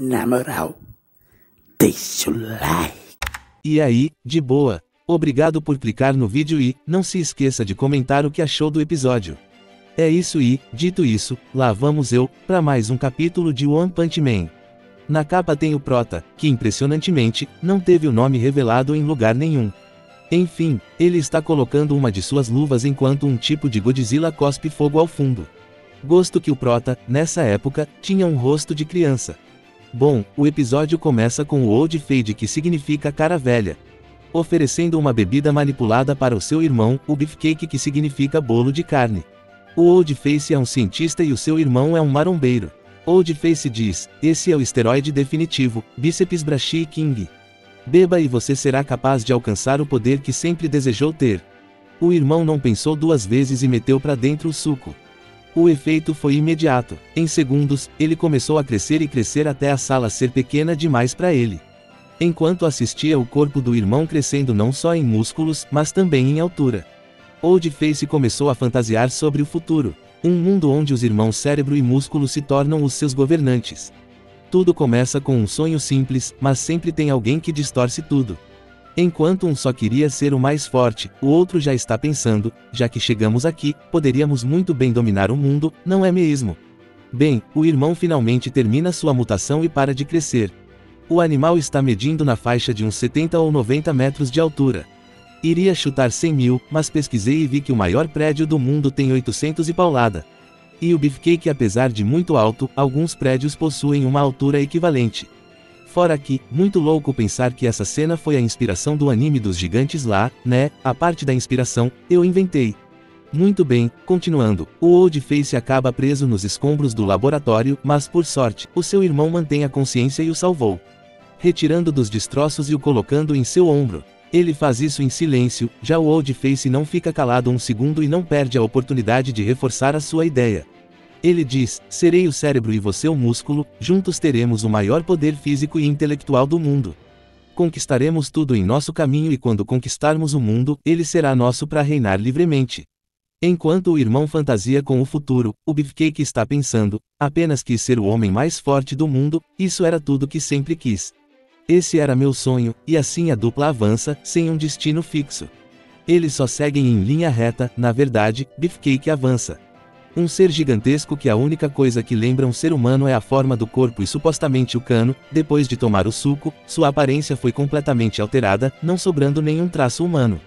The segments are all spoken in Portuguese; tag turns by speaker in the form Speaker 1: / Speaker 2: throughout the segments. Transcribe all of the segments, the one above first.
Speaker 1: Na moral, deixa o like.
Speaker 2: E aí, de boa? Obrigado por clicar no vídeo e não se esqueça de comentar o que achou do episódio. É isso e, dito isso, lá vamos eu, para mais um capítulo de One Punch Man. Na capa tem o Prota, que impressionantemente, não teve o nome revelado em lugar nenhum. Enfim, ele está colocando uma de suas luvas enquanto um tipo de Godzilla cospe fogo ao fundo. Gosto que o Prota, nessa época, tinha um rosto de criança. Bom, o episódio começa com o Old Fade, que significa cara velha, oferecendo uma bebida manipulada para o seu irmão, o Beefcake, que significa bolo de carne. O Old Face é um cientista e o seu irmão é um marombeiro. Old Face diz: esse é o esteroide definitivo, Bíceps Brashi King. Beba e você será capaz de alcançar o poder que sempre desejou ter. O irmão não pensou duas vezes e meteu para dentro o suco. O efeito foi imediato. Em segundos, ele começou a crescer e crescer até a sala ser pequena demais para ele. Enquanto assistia o corpo do irmão crescendo não só em músculos, mas também em altura. Old Face começou a fantasiar sobre o futuro. Um mundo onde os irmãos cérebro e músculo se tornam os seus governantes. Tudo começa com um sonho simples, mas sempre tem alguém que distorce tudo. Enquanto um só queria ser o mais forte, o outro já está pensando: já que chegamos aqui, poderíamos muito bem dominar o mundo, não é mesmo? Bem, o irmão finalmente termina sua mutação e para de crescer. O animal está medindo na faixa de uns 70 ou 90 metros de altura. Iria chutar 100 mil, mas pesquisei e vi que o maior prédio do mundo tem 800 e paulada. E o Beefcake, apesar de muito alto, alguns prédios possuem uma altura equivalente. Fora que, muito louco pensar que essa cena foi a inspiração do anime dos gigantes lá, né? A parte da inspiração, eu inventei. Muito bem, continuando, o Old Face acaba preso nos escombros do laboratório, mas por sorte, o seu irmão mantém a consciência e o salvou, retirando dos destroços e o colocando em seu ombro. Ele faz isso em silêncio, já o Old Face não fica calado um segundo e não perde a oportunidade de reforçar a sua ideia. Ele diz: serei o cérebro e você o músculo, juntos teremos o maior poder físico e intelectual do mundo. Conquistaremos tudo em nosso caminho e quando conquistarmos o mundo, ele será nosso para reinar livremente. Enquanto o irmão fantasia com o futuro, o Beefcake está pensando: apenas quis ser o homem mais forte do mundo, isso era tudo que sempre quis. Esse era meu sonho, e assim a dupla avança, sem um destino fixo. Eles só seguem em linha reta, na verdade, Beefcake avança. Um ser gigantesco que a única coisa que lembra um ser humano é a forma do corpo e supostamente o cano. Depois de tomar o suco, sua aparência foi completamente alterada, não sobrando nenhum traço humano.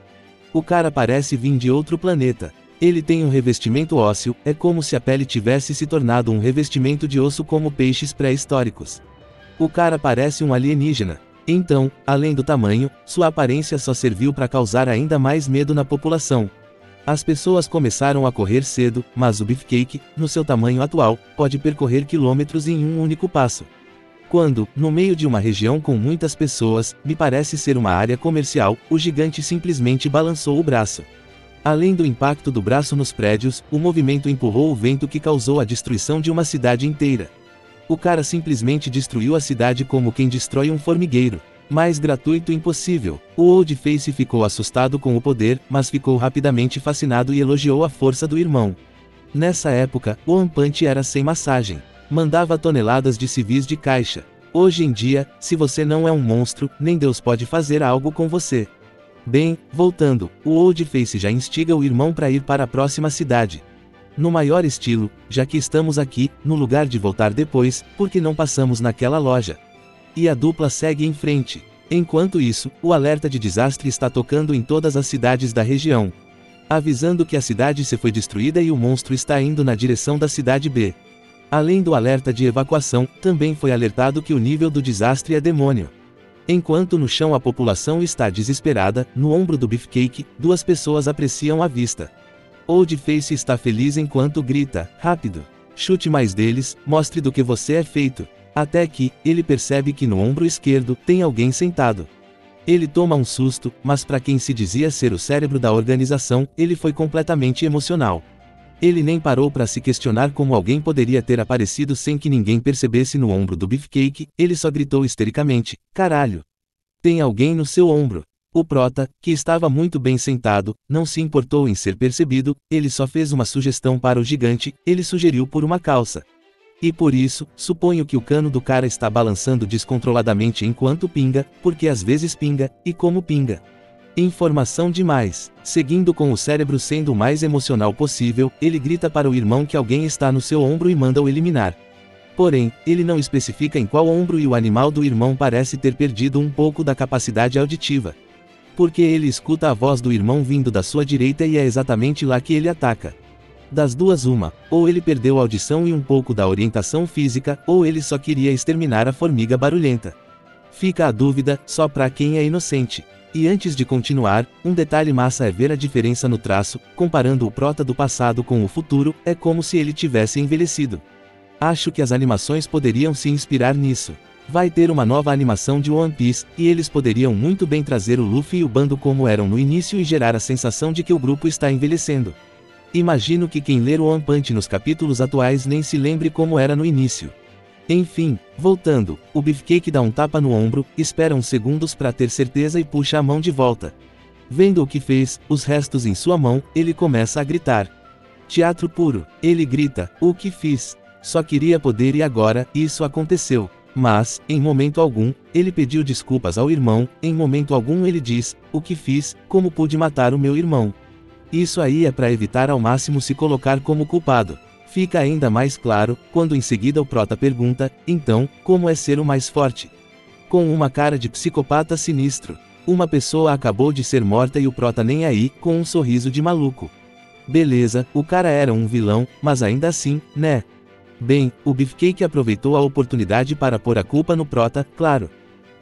Speaker 2: O cara parece vir de outro planeta. Ele tem um revestimento ósseo, é como se a pele tivesse se tornado um revestimento de osso como peixes pré-históricos. O cara parece um alienígena. Então, além do tamanho, sua aparência só serviu para causar ainda mais medo na população. As pessoas começaram a correr cedo, mas o Beefcake, no seu tamanho atual, pode percorrer quilômetros em um único passo. Quando, no meio de uma região com muitas pessoas, me parece ser uma área comercial, o gigante simplesmente balançou o braço. Além do impacto do braço nos prédios, o movimento empurrou o vento que causou a destruição de uma cidade inteira. O cara simplesmente destruiu a cidade como quem destrói um formigueiro. Mais gratuito impossível. O Old Face ficou assustado com o poder, mas ficou rapidamente fascinado e elogiou a força do irmão. Nessa época, o One Punch era sem massagem. Mandava toneladas de civis de caixa. Hoje em dia, se você não é um monstro, nem Deus pode fazer algo com você. Bem, voltando, o Old Face já instiga o irmão para ir para a próxima cidade. No maior estilo: já que estamos aqui, no lugar de voltar depois, por que não passamos naquela loja? E a dupla segue em frente. Enquanto isso, o alerta de desastre está tocando em todas as cidades da região, avisando que a cidade C foi destruída e o monstro está indo na direção da cidade B. Além do alerta de evacuação, também foi alertado que o nível do desastre é demônio. Enquanto no chão a população está desesperada, no ombro do Beefcake, duas pessoas apreciam a vista. Old Face está feliz enquanto grita: rápido! Chute mais deles, mostre do que você é feito. Até que, ele percebe que no ombro esquerdo, tem alguém sentado. Ele toma um susto, mas para quem se dizia ser o cérebro da organização, ele foi completamente emocional. Ele nem parou para se questionar como alguém poderia ter aparecido sem que ninguém percebesse no ombro do Beefcake, ele só gritou histericamente: caralho! Tem alguém no seu ombro. O Prota, que estava muito bem sentado, não se importou em ser percebido, ele só fez uma sugestão para o gigante: ele sugeriu por uma calça. E por isso, suponho que o cano do cara está balançando descontroladamente enquanto pinga, porque às vezes pinga, e como pinga. Informação demais. Seguindo com o cérebro sendo o mais emocional possível, ele grita para o irmão que alguém está no seu ombro e manda-o eliminar. Porém, ele não especifica em qual ombro e o animal do irmão parece ter perdido um pouco da capacidade auditiva. Porque ele escuta a voz do irmão vindo da sua direita e é exatamente lá que ele ataca. Das duas uma, ou ele perdeu a audição e um pouco da orientação física, ou ele só queria exterminar a formiga barulhenta. Fica a dúvida, só pra quem é inocente. E antes de continuar, um detalhe massa é ver a diferença no traço, comparando o prota do passado com o futuro, é como se ele tivesse envelhecido. Acho que as animações poderiam se inspirar nisso. Vai ter uma nova animação de One Piece, e eles poderiam muito bem trazer o Luffy e o bando como eram no início e gerar a sensação de que o grupo está envelhecendo. Imagino que quem ler o One Punch nos capítulos atuais nem se lembre como era no início. Enfim, voltando, o Beefcake dá um tapa no ombro, espera uns segundos para ter certeza e puxa a mão de volta. Vendo o que fez, os restos em sua mão, ele começa a gritar. Teatro puro. Ele grita, o que fiz? Só queria poder e agora, isso aconteceu. Mas, em momento algum, ele pediu desculpas ao irmão, em momento algum ele diz, o que fiz, como pude matar o meu irmão. Isso aí é para evitar ao máximo se colocar como culpado. Fica ainda mais claro, quando em seguida o prota pergunta, então, como é ser o mais forte? Com uma cara de psicopata sinistro. Uma pessoa acabou de ser morta e o prota nem aí, com um sorriso de maluco. Beleza, o cara era um vilão, mas ainda assim, né? Bem, o Beefcake aproveitou a oportunidade para pôr a culpa no prota, claro.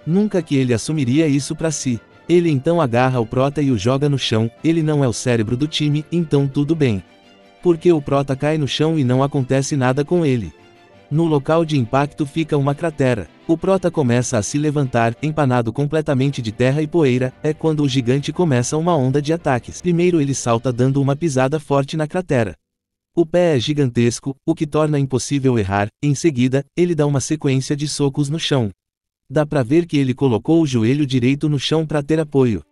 Speaker 2: Nunca que ele assumiria isso pra si. Ele então agarra o prota e o joga no chão, ele não é o cérebro do time, então tudo bem. Porque o prota cai no chão e não acontece nada com ele. No local de impacto fica uma cratera. O prota começa a se levantar, empanado completamente de terra e poeira, é quando o gigante começa uma onda de ataques. Primeiro ele salta dando uma pisada forte na cratera. O pé é gigantesco, o que torna impossível errar, em seguida, ele dá uma sequência de socos no chão. Dá pra ver que ele colocou o joelho direito no chão para ter apoio.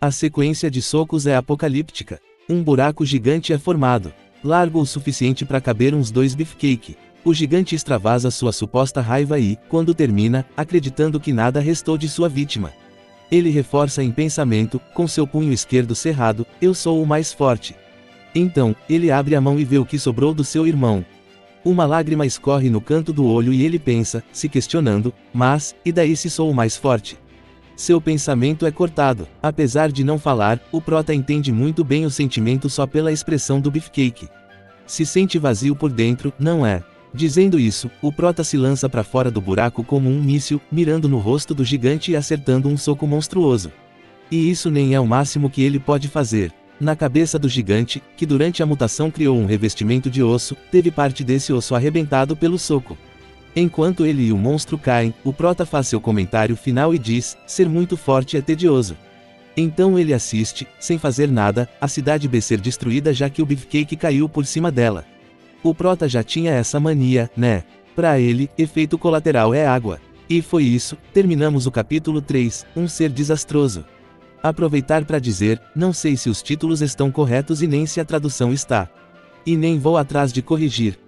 Speaker 2: A sequência de socos é apocalíptica. Um buraco gigante é formado, largo o suficiente para caber uns 2 Beefcake. O gigante extravasa sua suposta raiva e, quando termina, acreditando que nada restou de sua vítima. Ele reforça em pensamento, com seu punho esquerdo cerrado, eu sou o mais forte. Então, ele abre a mão e vê o que sobrou do seu irmão. Uma lágrima escorre no canto do olho e ele pensa, se questionando, mas, e daí se sou o mais forte? Seu pensamento é cortado. Apesar de não falar, o prota entende muito bem o sentimento só pela expressão do Beefcake. Se sente vazio por dentro, não é? Dizendo isso, o prota se lança para fora do buraco como um míssil, mirando no rosto do gigante e acertando um soco monstruoso. E isso nem é o máximo que ele pode fazer. Na cabeça do gigante, que durante a mutação criou um revestimento de osso, teve parte desse osso arrebentado pelo soco. Enquanto ele e o monstro caem, o prota faz seu comentário final e diz, ser muito forte é tedioso. Então ele assiste, sem fazer nada, a cidade B ser destruída já que o Beefcake caiu por cima dela. O prota já tinha essa mania, né? Pra ele, efeito colateral é água. E foi isso, terminamos o capítulo 3, um ser desastroso. Aproveitar para dizer, não sei se os títulos estão corretos e nem se a tradução está. E nem vou atrás de corrigir.